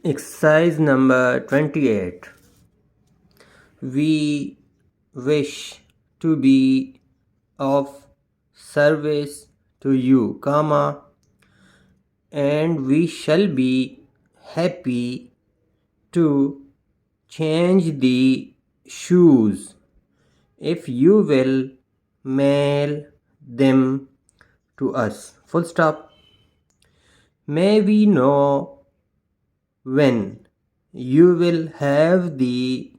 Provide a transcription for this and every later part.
Exercise number 28. We wish to be of service to you, and we shall be happy to change the shoes if you will mail them to us. Full stop. May we know when you will have the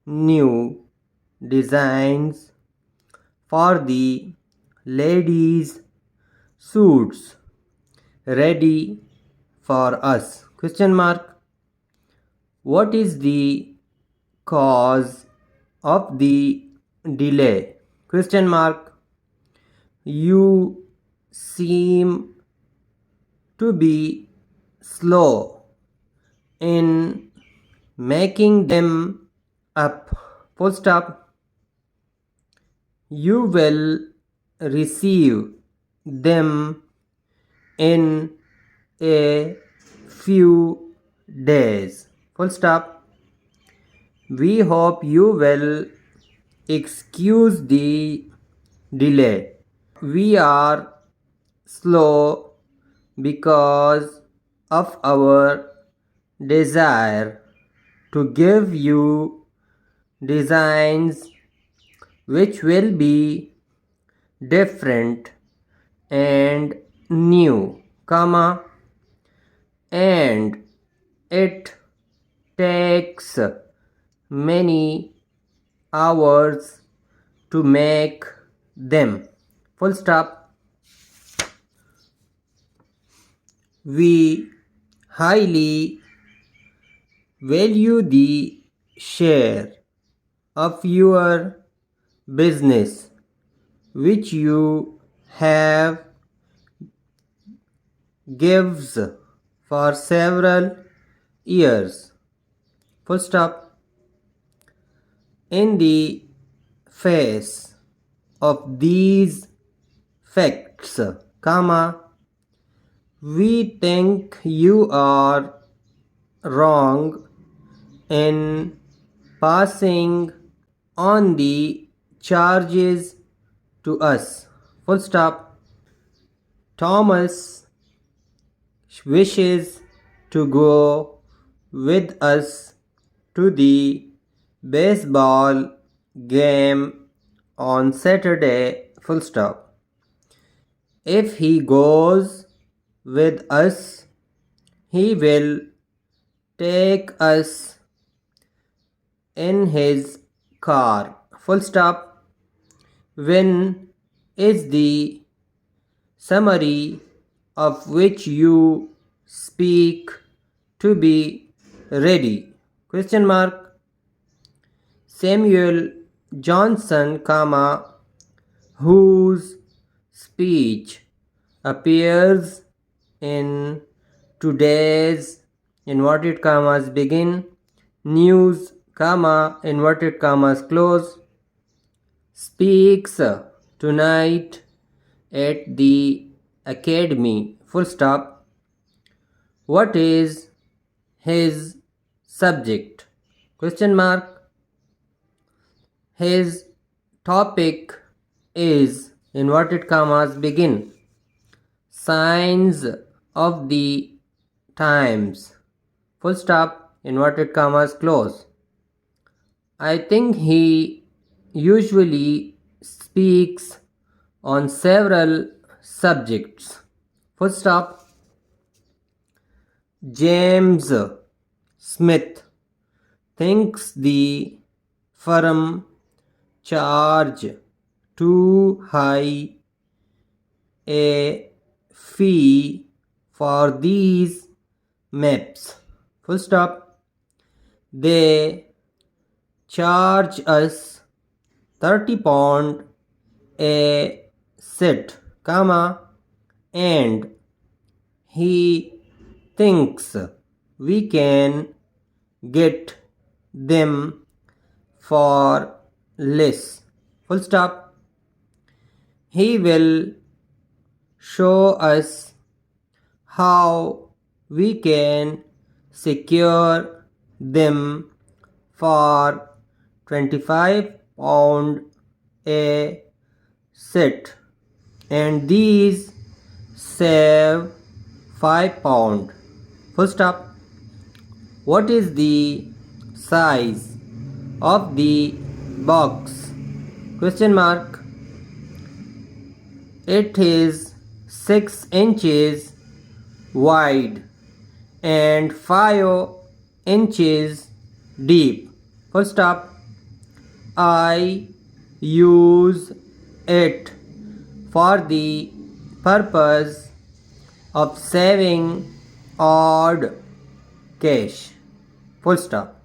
new designs for the ladies' suits ready for us? Question mark. What is the cause of the delay? Question mark. You seem to be slow in making them up. Full stop. You will receive them in a few days. Full stop. We hope you will excuse the delay. We are slow because of our desire to give you designs which will be different and new, and it takes many hours to make them. Full stop. We highly value the share of your business which you have gives for several years. Full stop. In the face of these facts, we think you are wrong in passing on the charges to us. Full stop. Thomas wishes to go with us to the baseball game on Saturday. Full stop. If he goes with us, he will take us in his car. Full stop. When is the summary of which you speak to be ready? Question mark. Samuel Johnson, whose speech appears in today's inverted commas begin news, inverted commas close, speaks tonight at the academy. Full stop. What is his subject? Question mark. His topic is inverted commas begin signs of the times. Full stop. Inverted commas close. I think he usually speaks on several subjects. Full stop. James Smith thinks the firm charge too high a fee for these maps. Full stop. They charge us £30 a set, and he thinks we can get them for less. Full stop. He will show us how we can secure them for 25 pound a set, and these save 5 pound. Full stop. What is the size of the box? Question mark. It is 6 inches wide and 5 inches deep. Full stop. I use it for the purpose of saving odd cash. Full stop.